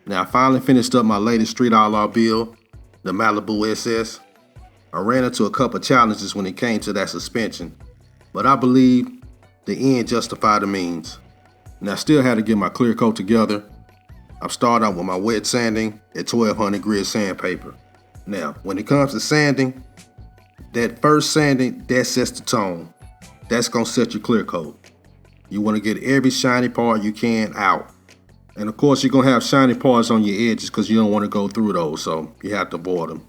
Now I finally finished up my latest street outlaw build, the Malibu SS. I ran into a couple challenges when it came to that suspension, but I believe the end justified the means. Now I still had to get my clear coat together. I'm starting out with my wet sanding at 1200 grit sandpaper. Now, when it comes to sanding, that first sanding, that sets the tone. That's gonna set your clear coat. You wanna get every shiny part you can out. And of course, you're gonna have shiny parts on your edges because you don't wanna go through those, so you have to avoid them.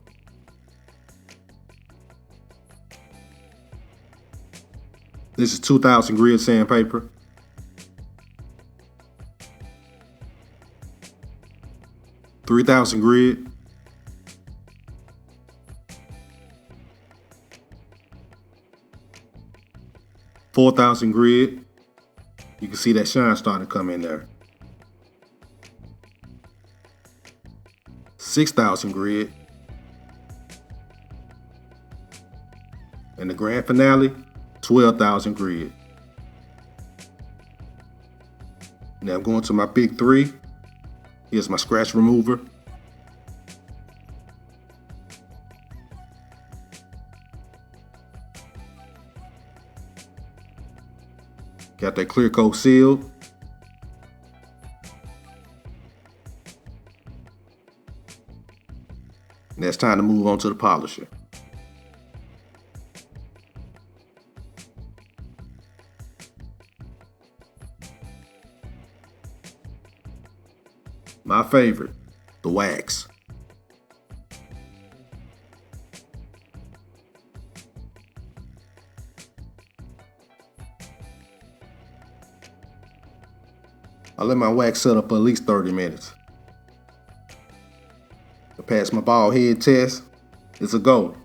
This is 2000 grit sandpaper. $3,000 grit. $4,000 grit. You can see that shine starting to come in there. 6,000 grit. And the grand finale, 12,000 grit. Now I'm going to my big three. Here's my scratch remover. Got that clear coat sealed. Now it's time to move on to the polisher. My favorite, the wax. I let my wax set up for at least 30 minutes. I passed my bald head test. It's a go.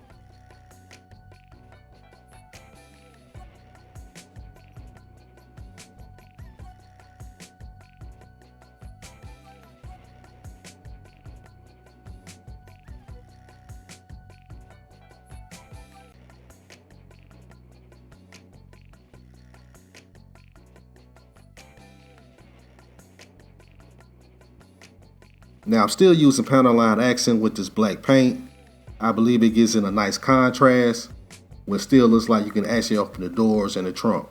Now I'm still using panel line accent with this black paint. I believe it gives it a nice contrast, but still looks like you can actually open the doors and the trunk.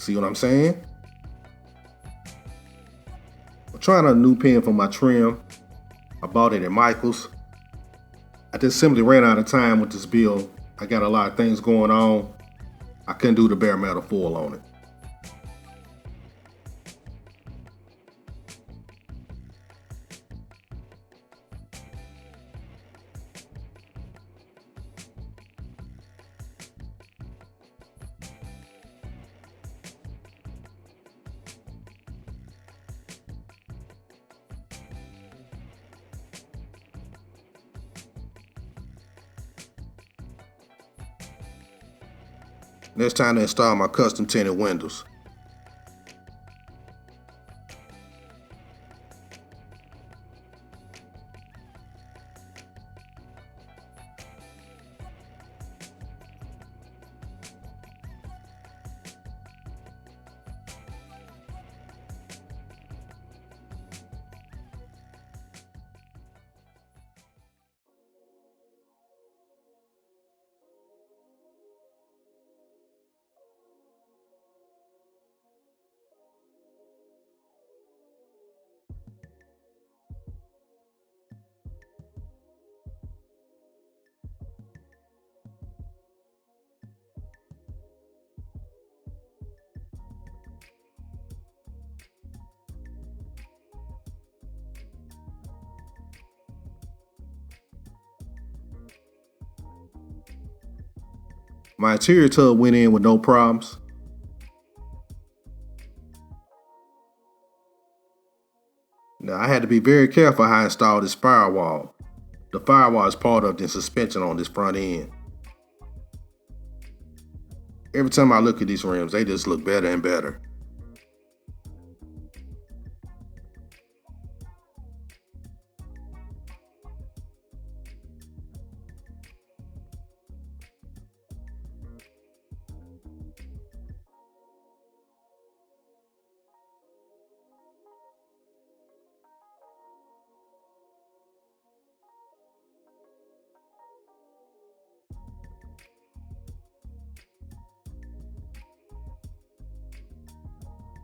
See what I'm saying? I'm trying a new pen for my trim. I bought it at Michael's. I just simply ran out of time with this build. I got a lot of things going on. I couldn't do the bare metal foil on it. Now it's time to install my custom tinted windows. My interior tub went in with no problems. Now I had to be very careful how I installed this firewall. The firewall is part of the suspension on this front end. Every time I look at these rims, they just look better and better.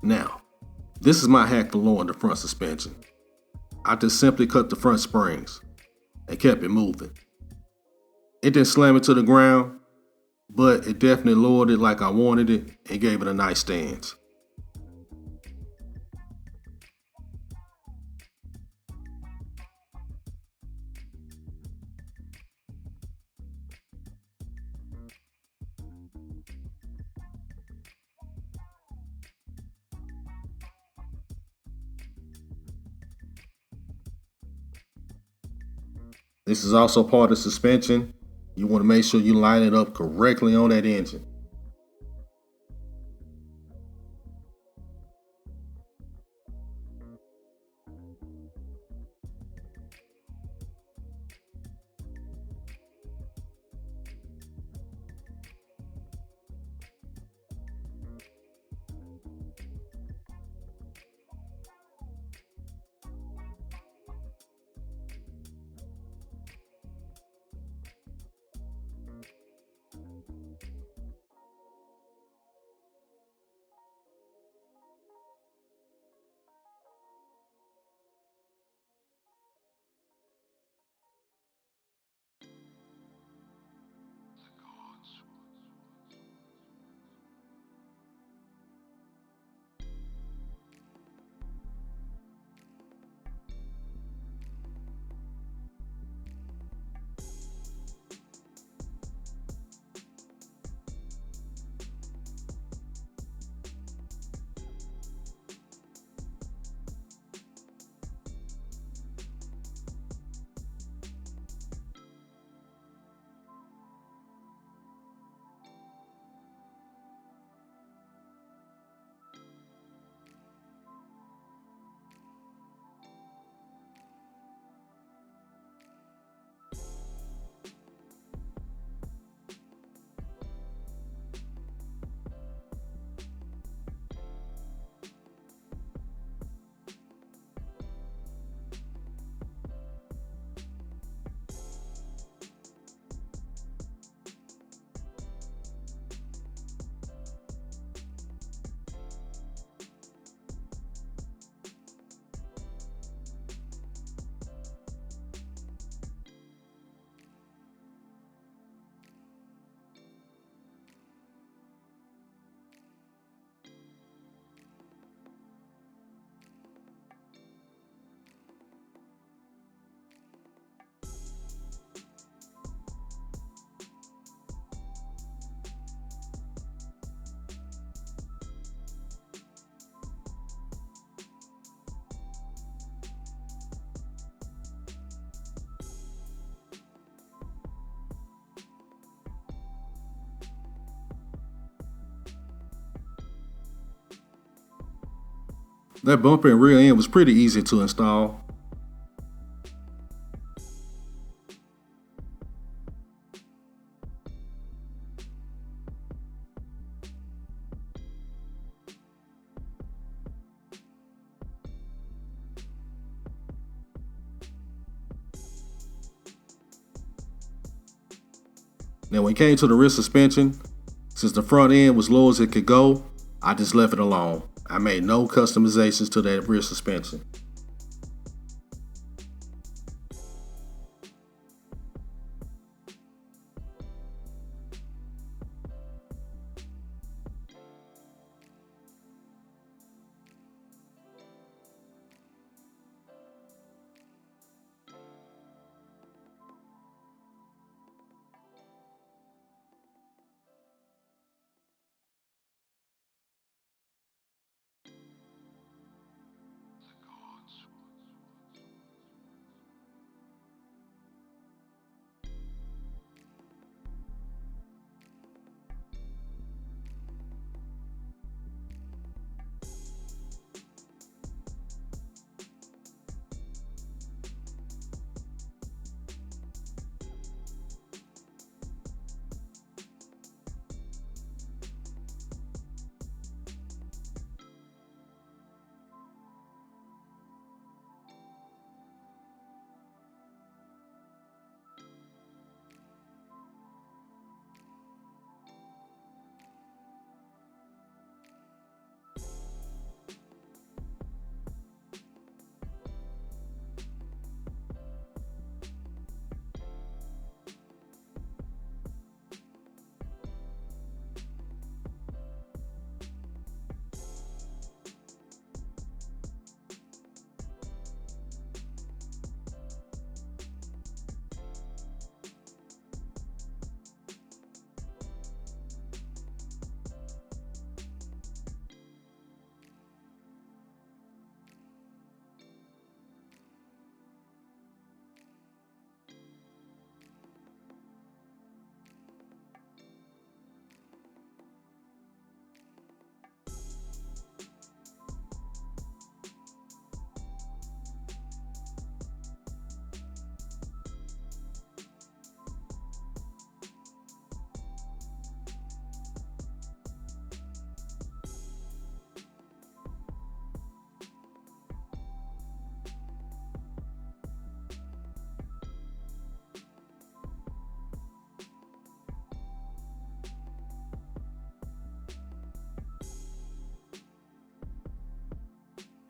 Now, this is my hack for lowering the front suspension. I just simply cut the front springs and kept it moving. It didn't slam it to the ground, but it definitely lowered it like I wanted it and gave it a nice stance. This is also part of suspension. You want to make sure you line it up correctly on that engine. That bumper and rear end was pretty easy to install. Now when it came to the rear suspension, since the front end was low as it could go, I just left it alone. I made no customizations to that rear suspension.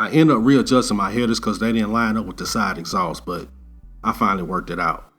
I ended up readjusting my headers because they didn't line up with the side exhaust, but I finally worked it out.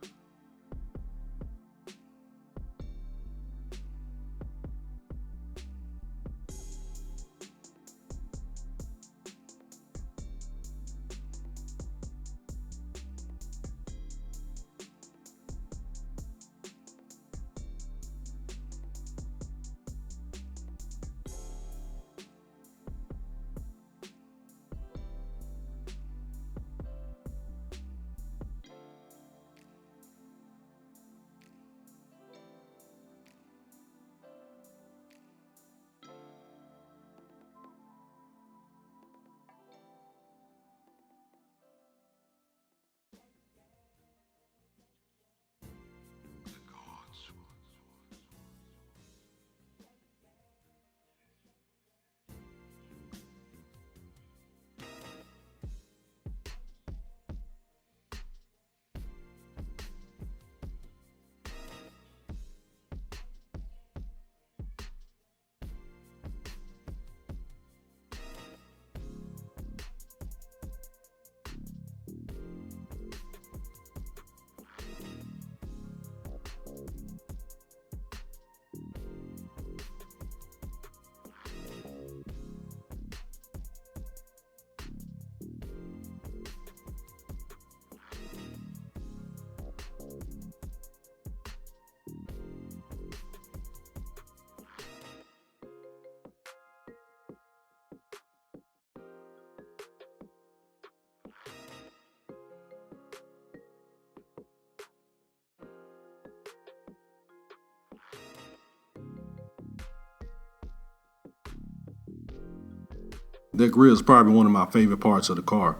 That grill is probably one of my favorite parts of the car.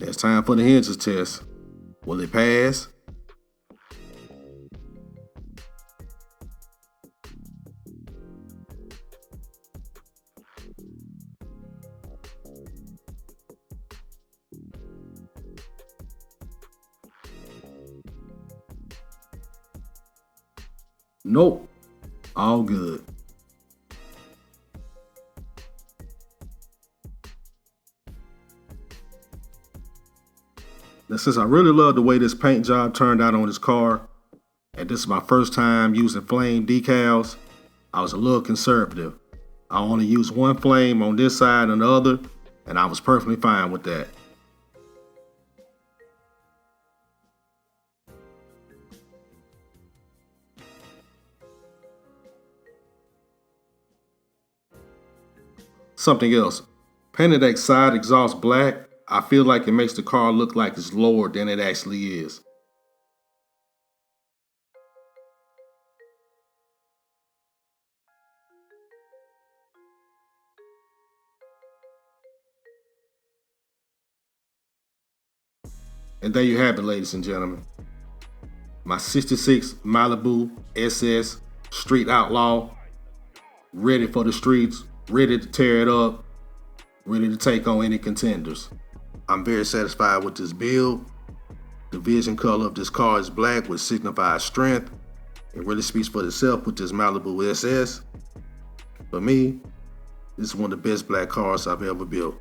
It's time for the hinges test. Will it pass? Nope. All good. Now, since I really love the way this paint job turned out on this car, and this is my first time using flame decals, I was a little conservative. I only used one flame on this side and the other, and I was perfectly fine with that. Something else, painting that side exhaust black, I feel like it makes the car look like it's lower than it actually is. And there you have it, ladies and gentlemen. My 66 Malibu SS Street Outlaw, ready for the streets, ready to tear it up, ready to take on any contenders. I'm very satisfied with this build. The vision color of this car is black, which signifies strength. It really speaks for itself with this Malibu SS. For me, this is one of the best black cars I've ever built.